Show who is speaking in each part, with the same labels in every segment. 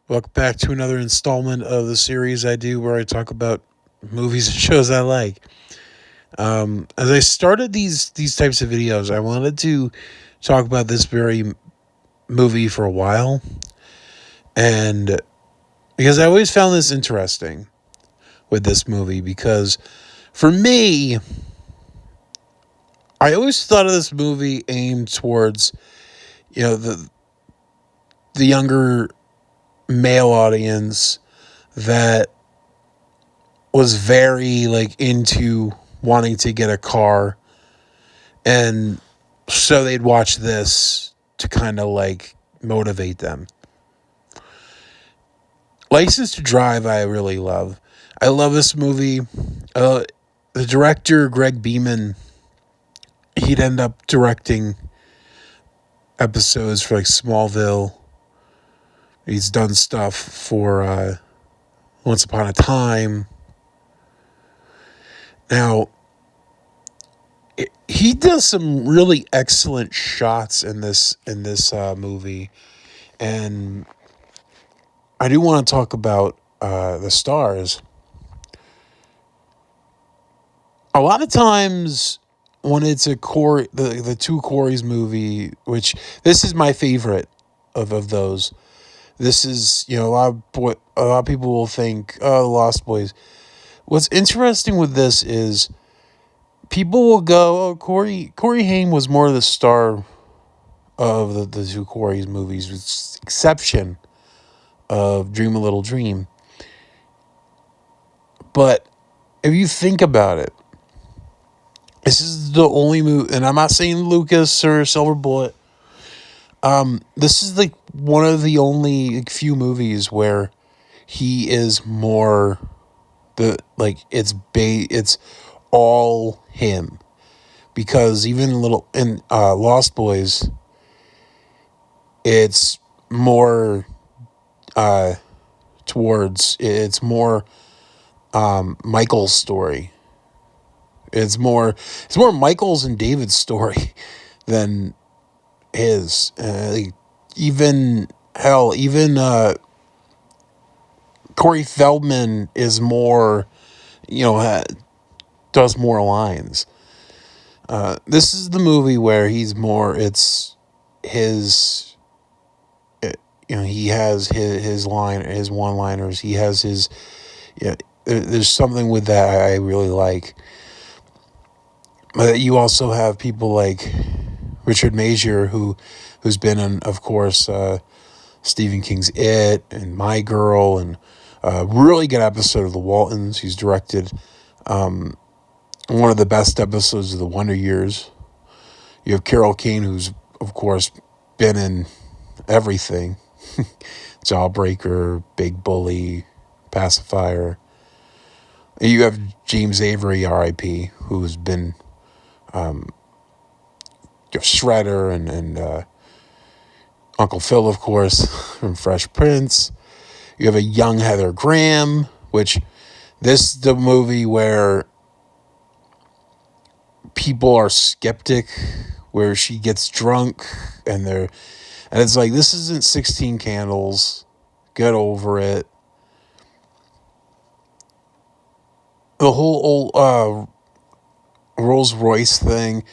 Speaker 1: Welcome back to another installment of the series I do where I talk about movies and shows I like. As I started these types of videos, I wanted to talk about this very movie for a while, and because I always found this interesting with this movie, because for me, I always thought of this movie aimed towards the younger male audience that was very like into wanting to get a car, and so they'd watch this to kind of like motivate them. License to Drive I really love. I love this movie. The director Greg Beeman, he'd end up directing episodes for like Smallville. He's done stuff for Once Upon a Time. Now, he does some really excellent shots in this movie, and I do want to talk about the stars. A lot of times when it's a Corey, the two Corey's movie, which this is my favorite of those. This is, a lot of people will think, oh, the Lost Boys. What's interesting with this is people will go, oh, Corey Haim was more the star of the two Corey's movies, with exception of Dream a Little Dream. But if you think about it, this is the only movie, and I'm not saying Lucas or Silver Bullet. This is like one of the only few movies where he is more it's all him, because even little in Lost Boys, it's more it's more Michael's story. It's more Michael's and David's story than his. Even Corey Feldman is more, does more lines. This is the movie where he's more. It's his. He has his one liners. He has his. There's something with that I really like. But you also have people like Richard Mazier, who's been in, of course, Stephen King's It and My Girl, and a really good episode of The Waltons. He's directed one of the best episodes of The Wonder Years. You have Carol Kane, who's, of course, been in everything. Jawbreaker, Big Bully, Pacifier. And you have James Avery, R.I.P., who's been Shredder and Uncle Phil, of course, from Fresh Prince. You have a young Heather Graham, which this is the movie where people are skeptic, where she gets drunk and it's like, this isn't 16 Candles. Get over it. The whole old Rolls Royce thing.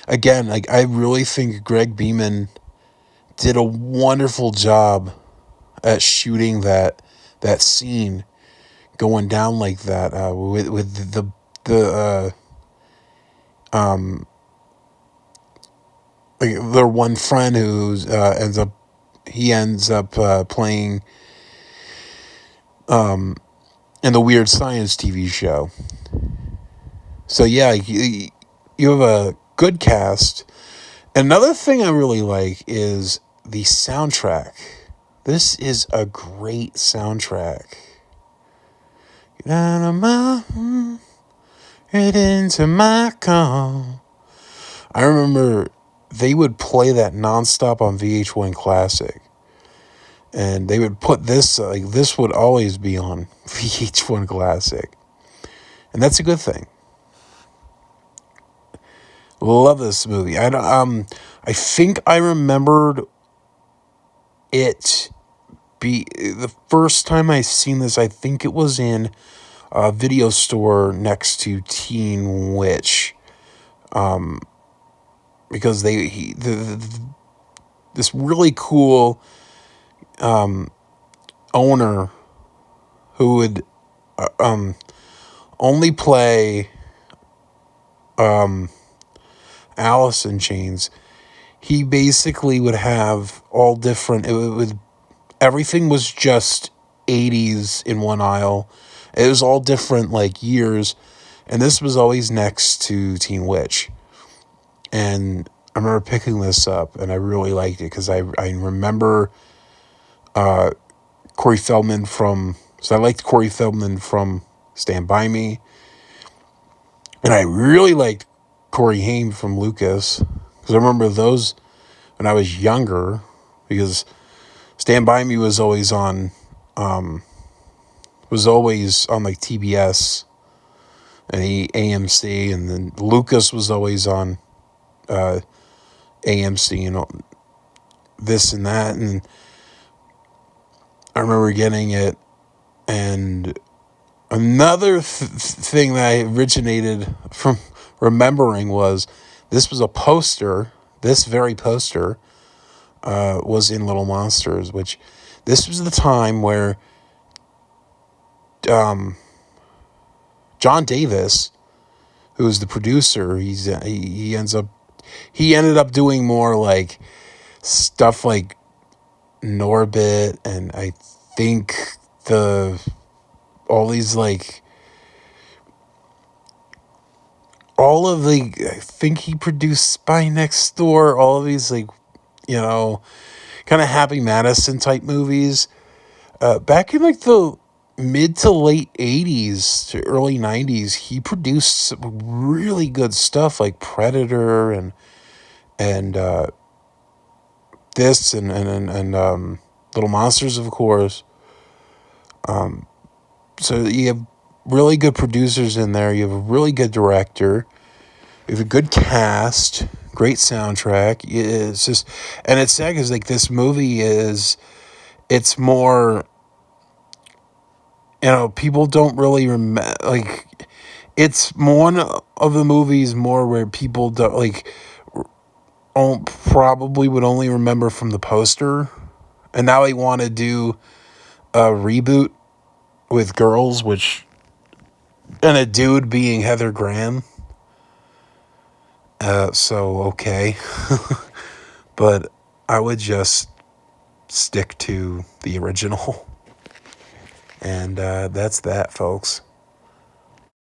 Speaker 1: Again, like, I really think Greg Beeman did a wonderful job at shooting that scene going down like that, with the like their one friend who's ends up playing in the Weird Science TV show. So yeah, you have a good cast. Another thing I really like is the soundtrack. This is a great soundtrack. Down a mountain, right into my car. I remember they would play that nonstop on VH1 Classic. And they would put this, like, this would always be on VH1 Classic. And that's a good thing. Love this movie. I think I remembered it the first time I seen this, I think it was in a video store next to Teen Witch, because this really cool owner who would only play Alice in Chains. He basically would have all different. It would everything was just 80s in one aisle. It was all different like years, and this was always next to Teen Witch. And I remember picking this up, and I really liked it because I remember Corey Feldman from. So I liked Corey Feldman from Stand By Me, and I really liked Corey Haim from Lucas, because I remember those when I was younger, because Stand By Me was always on like TBS and AMC, and then Lucas was always on AMC and this and that, and I remember getting it. And another thing that I originated from remembering was this was a poster. This very poster was in Little Monsters, which this was the time where John Davis, who is the producer, he ended up doing more like stuff like Norbit, and I think I think he produced Spy Next Door, all of these kind of Happy Madison type movies. Back in like the mid to late 80s to early 90s, he produced some really good stuff like Predator and this and Little Monsters, of course. So you have really good producers in there. You have a really good director. You have a good cast, great soundtrack. It's just, and it's sad because like this movie it's more, people don't really remember. Like, it's one of the movies more where people don't probably would only remember from the poster, and now they want to do a reboot with girls, and a dude being Heather Graham. So okay, but I would just stick to the original, and that's that, folks.